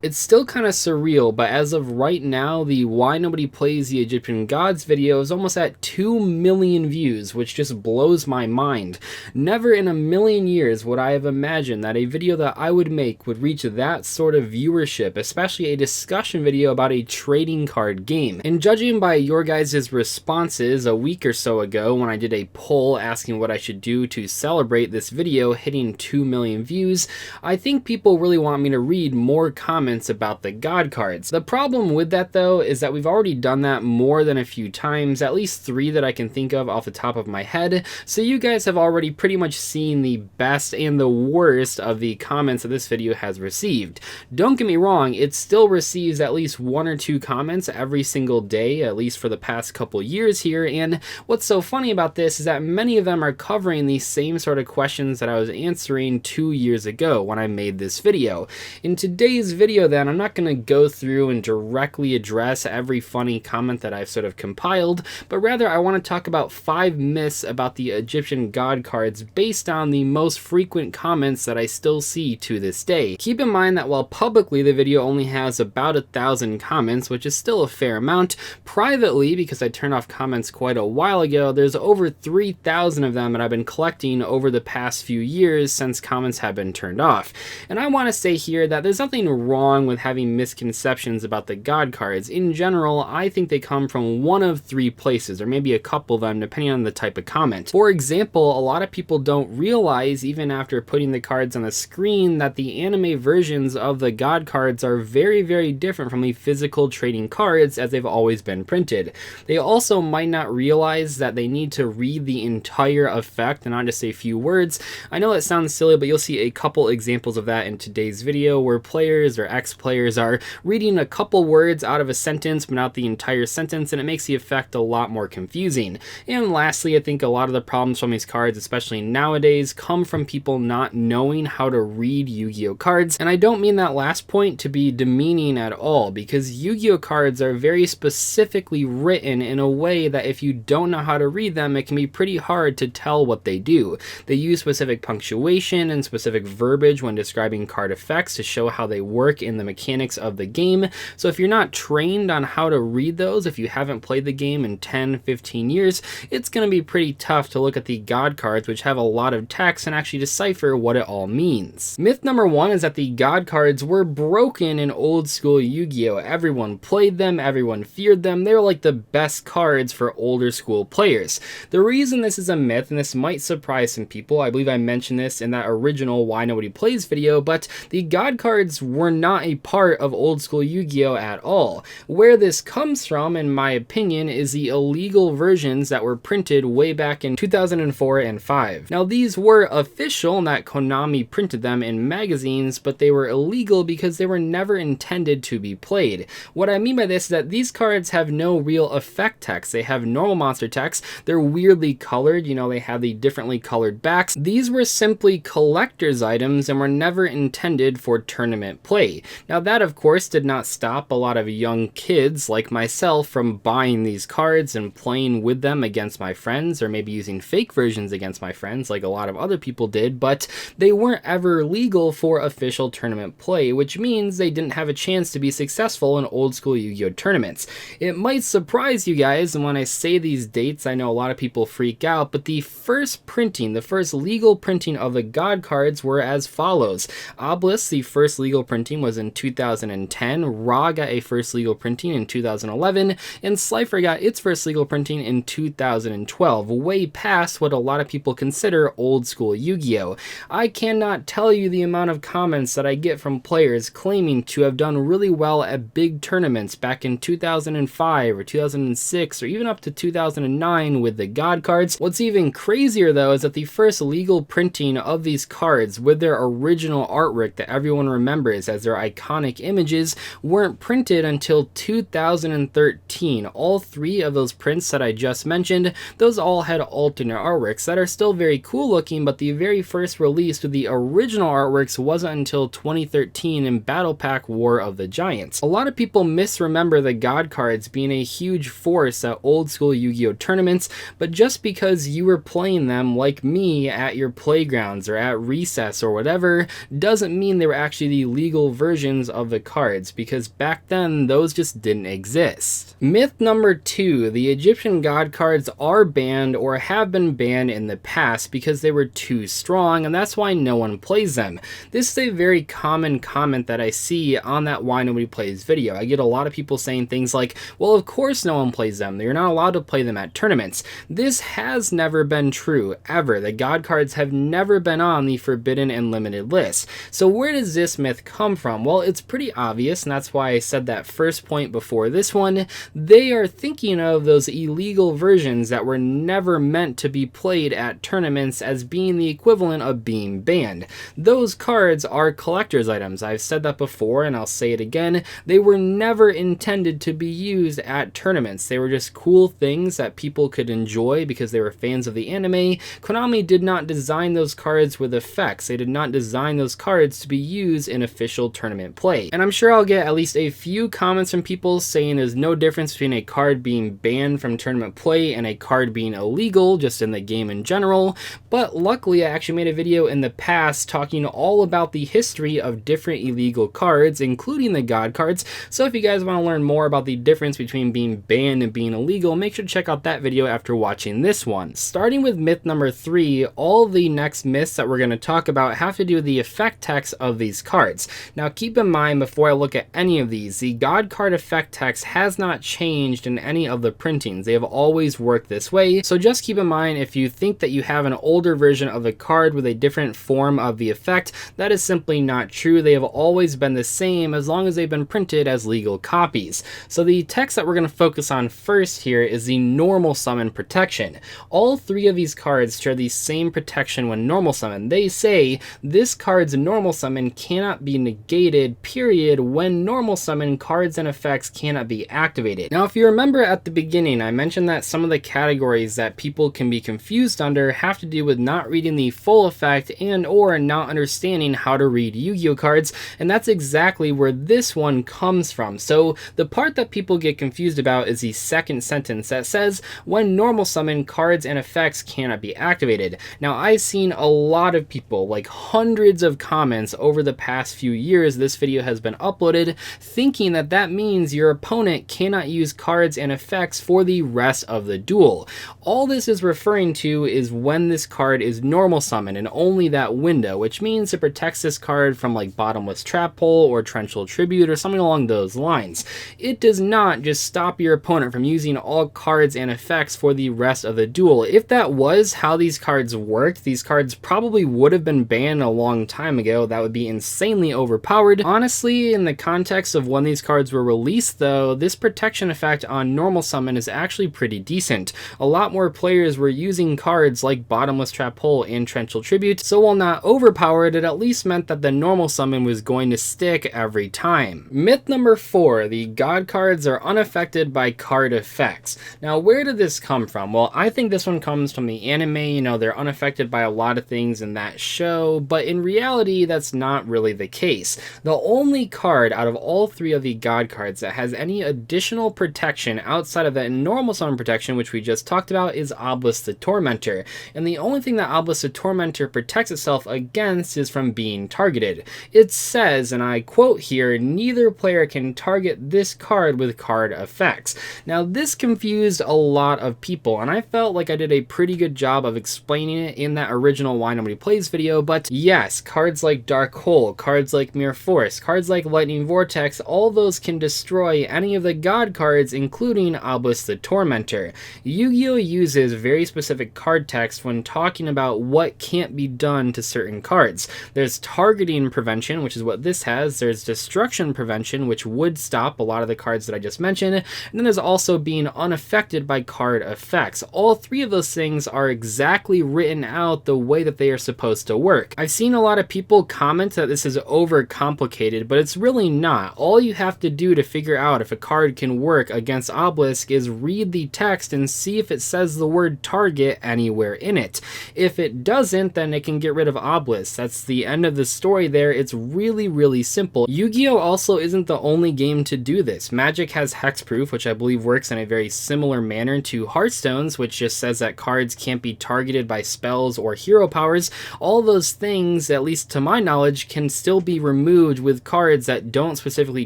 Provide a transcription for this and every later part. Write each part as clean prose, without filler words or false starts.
It's still kind of surreal, but as of right now, the Why Nobody Plays the Egyptian Gods video is almost at 2 million views, which just blows my mind. Never in a million years would I have imagined that a video that I would make would reach that sort of viewership, especially a discussion video about a trading card game. And judging by your guys' responses a week or so ago when I did a poll asking what I should do to celebrate this video hitting 2 million views, I think people really want me to read more comments about the God cards. The problem with that though is that we've already done that more than a few times, at least 3 that I can think of off the top of my head, so you guys have already pretty much seen the best and the worst of the comments that this video has received. Don't get me wrong, it still receives at least 1 or 2 comments every single day, at least for the past couple years here, and what's so funny about this is that many of them are covering the same sort of questions that I was answering 2 years ago when I made this video. In today's video then, I'm not going to go through and directly address every funny comment that I've sort of compiled, but rather I want to talk about 5 myths about the Egyptian God cards based on the most frequent comments that I still see to this day. Keep in mind that while publicly the video only has about 1,000 comments, which is still a fair amount, privately, because I turned off comments quite a while ago, there's over 3,000 of them that I've been collecting over the past few years since comments have been turned off. And I want to say here that there's nothing wrong with having misconceptions about the God cards. In general, I think they come from one of 3 places, or maybe a couple of them depending on the type of comment. For example, a lot of people don't realize, even after putting the cards on the screen, that the anime versions of the God cards are very, very different from the physical trading cards as they've always been printed. They also might not realize that they need to read the entire effect and not just a few words. I know that sounds silly, but you'll see a couple examples of that in today's video where players or ex-players are reading a couple words out of a sentence but not the entire sentence, and it makes the effect a lot more confusing. And lastly, I think a lot of the problems from these cards, especially nowadays, come from people not knowing how to read Yu-Gi-Oh cards. And I don't mean that last point to be demeaning at all, because Yu-Gi-Oh cards are very specifically written in a way that if you don't know how to read them, it can be pretty hard to tell what they do. They use specific punctuation and specific verbiage when describing card effects to show how they work in the mechanics of the game. So if you're not trained on how to read those, if you haven't played the game in 10-15 years, it's going to be pretty tough to look at the God cards, which have a lot of text, and actually decipher what it all means. Myth number 1 is that the God cards were broken in old school Yu-Gi-Oh! Everyone played them, everyone feared them, they were like the best cards for older school players. The reason this is a myth, and this might surprise some people, I believe I mentioned this in that original Why Nobody Plays video, but the God cards were not a part of old school Yu-Gi-Oh! At all. Where this comes from, in my opinion, is the illegal versions that were printed way back in 2004 and 5. Now these were official in that Konami printed them in magazines, but they were illegal because they were never intended to be played. What I mean by this is that these cards have no real effect text. They have normal monster text, they're weirdly colored, you know, they have the differently colored backs. These were simply collector's items and were never intended for tournament play. Now that of course did not stop a lot of young kids like myself from buying these cards and playing with them against my friends, or maybe using fake versions against my friends like a lot of other people did, but they weren't ever legal for official tournament play, which means they didn't have a chance to be successful in old school Yu-Gi-Oh! Tournaments. It might surprise you guys, and when I say these dates, I know a lot of people freak out, but the first printing, the first legal printing of the God cards were as follows. Obelisk, the first legal printing was in 2010, Ra got a first legal printing in 2011, and Slifer got its first legal printing in 2012, way past what a lot of people consider old school Yu-Gi-Oh! I cannot tell you the amount of comments that I get from players claiming to have done really well at big tournaments back in 2005 or 2006 or even up to 2009 with the God cards. What's even crazier though is that the first legal printing of these cards with their original artwork that everyone remembers as their iconic images weren't printed until 2013. All 3 of those prints that I just mentioned, those all had alternate artworks that are still very cool looking, but the very first release with the original artworks wasn't until 2013 in Battle Pack War of the Giants. A lot of people misremember the God cards being a huge force at old school Yu-Gi-Oh! Tournaments, but just because you were playing them like me at your playgrounds or at recess or whatever, doesn't mean they were actually the legal version versions of the cards, because back then those just didn't exist. Myth number 2, the Egyptian god cards are banned or have been banned in the past because they were too strong, and that's why no one plays them. This is a very common comment that I see on that Why Nobody Plays video. I get a lot of people saying things like, well, of course no one plays them. You're not allowed to play them at tournaments. This has never been true, ever. The god cards have never been on the forbidden and limited list. So where does this myth come from? Well, it's pretty obvious, and that's why I said that first point before this one. They are thinking of those illegal versions that were never meant to be played at tournaments as being the equivalent of being banned. Those cards are collector's items. I've said that before and I'll say it again. They were never intended to be used at tournaments. They were just cool things that people could enjoy because they were fans of the anime. Konami did not design those cards with effects. They did not design those cards to be used in official tournament play. And I'm sure I'll get at least a few comments from people saying there's no difference between a card being banned from tournament play and a card being illegal just in the game in general, but luckily I actually made a video in the past talking all about the history of different illegal cards, including the god cards. So if you guys want to learn more about the difference between being banned and being illegal, make sure to check out that video after watching this one. Starting with myth number 3, all the next myths that we're going to talk about have to do with the effect text of these cards. Now keep in mind, before I look at any of these, the god card effect text has not changed in any of the printings. They have always worked this way, so just keep in mind if you think that you have an older version of the card with a different form of the effect, that is simply not true. They have always been the same as long as they've been printed as legal copies. So the text that we're going to focus on first here is the normal summon protection. All 3 of these cards share the same protection when normal summon. They say this card's normal summon cannot be negated, period, when normal summon cards and effects cannot be activated. Now if you remember at the beginning, I mentioned that some of the categories that people can be confused under have to do with not reading the full effect and or not understanding how to read Yu-Gi-Oh cards, and that's exactly where this one comes from. So the part that people get confused about is the second sentence that says when normal summon cards and effects cannot be activated. Now I've seen a lot of people, like hundreds of comments over the past few years this video has been uploaded, thinking that that means your opponent cannot use cards and effects for the rest of the duel. All this is referring to is when this card is normal summon and only that window, which means it protects this card from like Bottomless Trap Hole or Torrential Tribute or something along those lines. It does not just stop your opponent from using all cards and effects for the rest of the duel. If that was how these cards worked, these cards probably would have been banned a long time ago. That would be insanely overpowered. Honestly, in the context of when these cards were released though, this protection effect on normal summon is actually pretty decent. A lot more players were using cards like Bottomless Trap Hole and Torrential Tribute, so while not overpowered, it at least meant that the normal summon was going to stick every time. Myth number 4, the god cards are unaffected by card effects. Now where did this come from? Well, I think this one comes from the anime. You know, they're unaffected by a lot of things in that show, but in reality that's not really the case. The only card out of all 3 of the god cards that has any additional protection outside of that normal summon protection, which we just talked about, is Obelisk the Tormentor. And the only thing that Obelisk the Tormentor protects itself against is from being targeted. It says, and I quote here, neither player can target this card with card effects. Now this confused a lot of people, and I felt like I did a pretty good job of explaining it in that original Why Nobody Plays video, but yes, cards like Dark Hole, cards like Mirror Force, cards like Lightning Vortex, all those can destroy any of the god cards, including Obelisk the Tormentor. Yu-Gi-Oh uses very specific card text when talking about what can't be done to certain cards. There's targeting prevention, which is what this has. There's destruction prevention, which would stop a lot of the cards that I just mentioned. And then there's also being unaffected by card effects. All 3 of those things are exactly written out the way that they are supposed to work. I've seen a lot of people comment that this is overcomplicated, but it's really not. All you have to do to figure out if a card can work against Obelisk is read the text and see if it says the word target anywhere in it. If it doesn't, then it can get rid of Obelisk. That's the end of the story there. It's really simple. Yu-Gi-Oh also isn't the only game to do this. Magic has Hexproof, which I believe works in a very similar manner to Hearthstone's, which just says that cards can't be targeted by spells or hero powers. All those things, at least to my knowledge, can still be removed huge with cards that don't specifically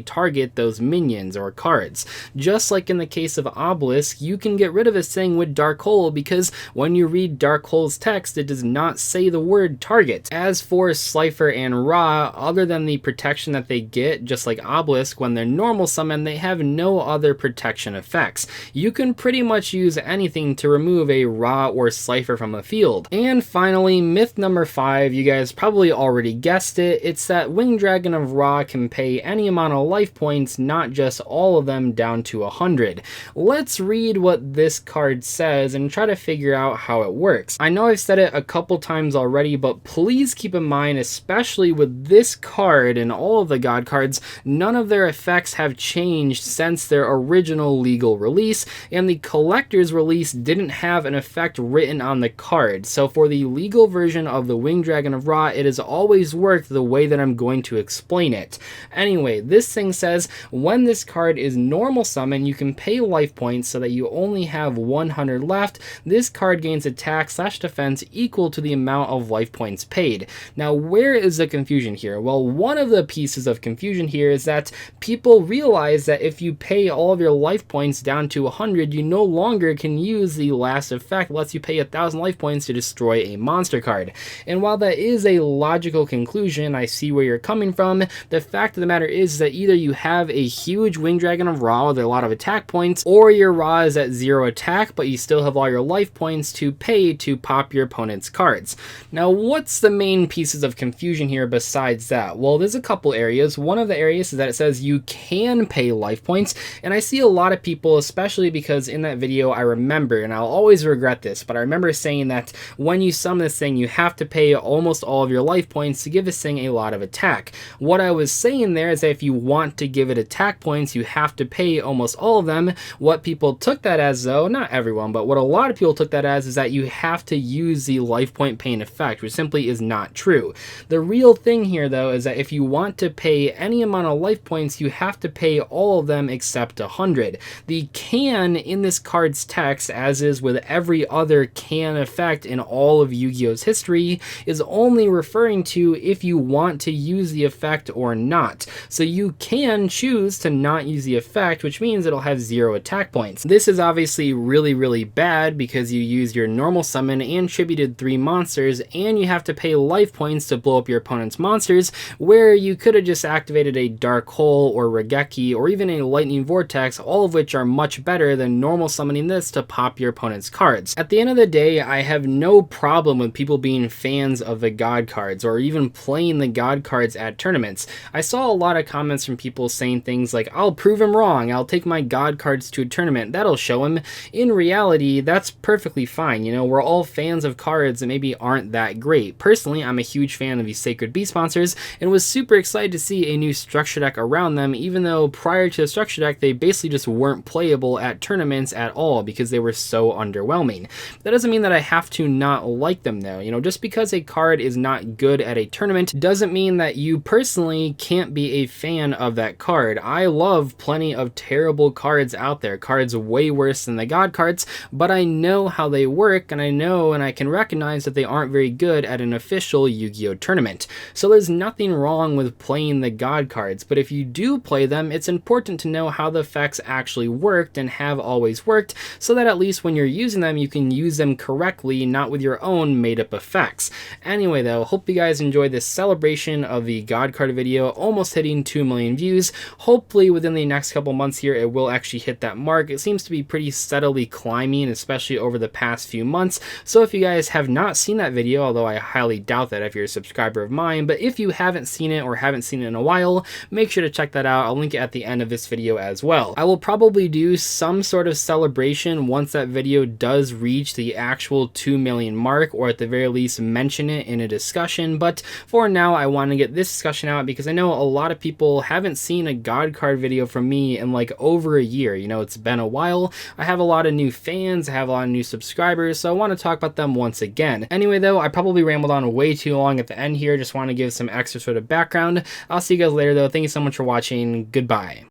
target those minions or cards. Just like in the case of Obelisk, you can get rid of this thing with Dark Hole because when you read Dark Hole's text, it does not say the word target. As for Slifer and Ra, other than the protection that they get, just like Obelisk, when they're normal summon, they have no other protection effects. You can pretty much use anything to remove a Ra or Slifer from the field. And finally, myth number 5, you guys probably already guessed it, it's that Winged Dragon of Ra can pay any amount of life points, not just all of them, down to 100. Let's read what this card says and try to figure out how it works. I know I've said it a couple times already, but please keep in mind, especially with this card and all of the God cards, none of their effects have changed since their original legal release, and the collector's release didn't have an effect written on the card. So for the legal version of the Winged Dragon of Ra, it has always worked the way that I'm going to explain it. Anyway, this thing says when this card is normal summon, you can pay life points so that you only have 100 left. This card gains attack/defense equal to the amount of life points paid. Now, where is the confusion here? Well, one of the pieces of confusion here is that people realize that if you pay all of your life points down to 100, you no longer can use the last effect that lets you pay 1,000 life points to destroy a monster card. And while that is a logical conclusion, I see where you're coming from, the fact of the matter is that either you have a huge Winged Dragon of Ra with a lot of attack points, or your Ra is at 0 attack, but you still have all your life points to pay to pop your opponent's cards. Now, what's the main pieces of confusion here besides that? Well, there's a couple areas. One of the areas is that it says you can pay life points, and I see a lot of people, especially because in that video I remember, and I'll always regret this, but I remember saying that when you summon this thing, you have to pay almost all of your life points to give this thing a lot of attack. What I was saying there is that if you want to give it attack points, you have to pay almost all of them. What people took that as, though, not everyone, but what a lot of people took that as is that you have to use the life point pain effect, which simply is not true. The real thing here, though, is that if you want to pay any amount of life points, you have to pay all of them except 100. The can in this card's text, as is with every other can effect in all of Yu-Gi-Oh's history, is only referring to if you want to use the effect or not. So you can choose to not use the effect, which means it'll have 0 attack points. This is obviously really bad because you use your normal summon and tributed 3 monsters, and you have to pay life points to blow up your opponent's monsters, where you could have just activated a Dark Hole or Regeki or even a Lightning Vortex, all of which are much better than normal summoning this to pop your opponent's cards. At the end of the day, I have no problem with people being fans of the God cards or even playing the God cards at tournaments. I saw a lot of comments from people saying things like, I'll prove him wrong, I'll take my God cards to a tournament, that'll show him. In reality, that's perfectly fine. You know, we're all fans of cards that maybe aren't that great. Personally, I'm a huge fan of these Sacred Beast sponsors and was super excited to see a new structure deck around them, even though prior to the structure deck, they basically just weren't playable at tournaments at all because they were so underwhelming. That doesn't mean that I have to not like them though. You know, just because a card is not good at a tournament doesn't mean that you personally can't be a fan of that card. I love plenty of terrible cards out there, cards way worse than the God cards, but I know how they work, and I know and I can recognize that they aren't very good at an official Yu-Gi-Oh tournament. So there's nothing wrong with playing the God cards, but if you do play them, it's important to know how the effects actually worked and have always worked, so that at least when you're using them, you can use them correctly, not with your own made-up effects. Anyway though, hope you guys enjoyed this celebration of the God card video, almost hitting 2 million views. Hopefully within the next couple months here, it will actually hit that mark. It seems to be pretty steadily climbing, especially over the past few months. So if you guys have not seen that video, although I highly doubt that if you're a subscriber of mine, but if you haven't seen it or haven't seen it in a while, make sure to check that out. I'll link it at the end of this video as well. I will probably do some sort of celebration once that video does reach the actual 2 million mark, or at the very least mention it in a discussion. But for now, I want to get this discussion out because I know a lot of people haven't seen a God card video from me in like over a year. You know, it's been a while. I have a lot of new fans, I have a lot of new subscribers, so I want to talk about them once again. Anyway though, I probably rambled on way too long at the end here. Just want to give some extra sort of background. I'll see you guys later though. Thank you so much for watching. Goodbye.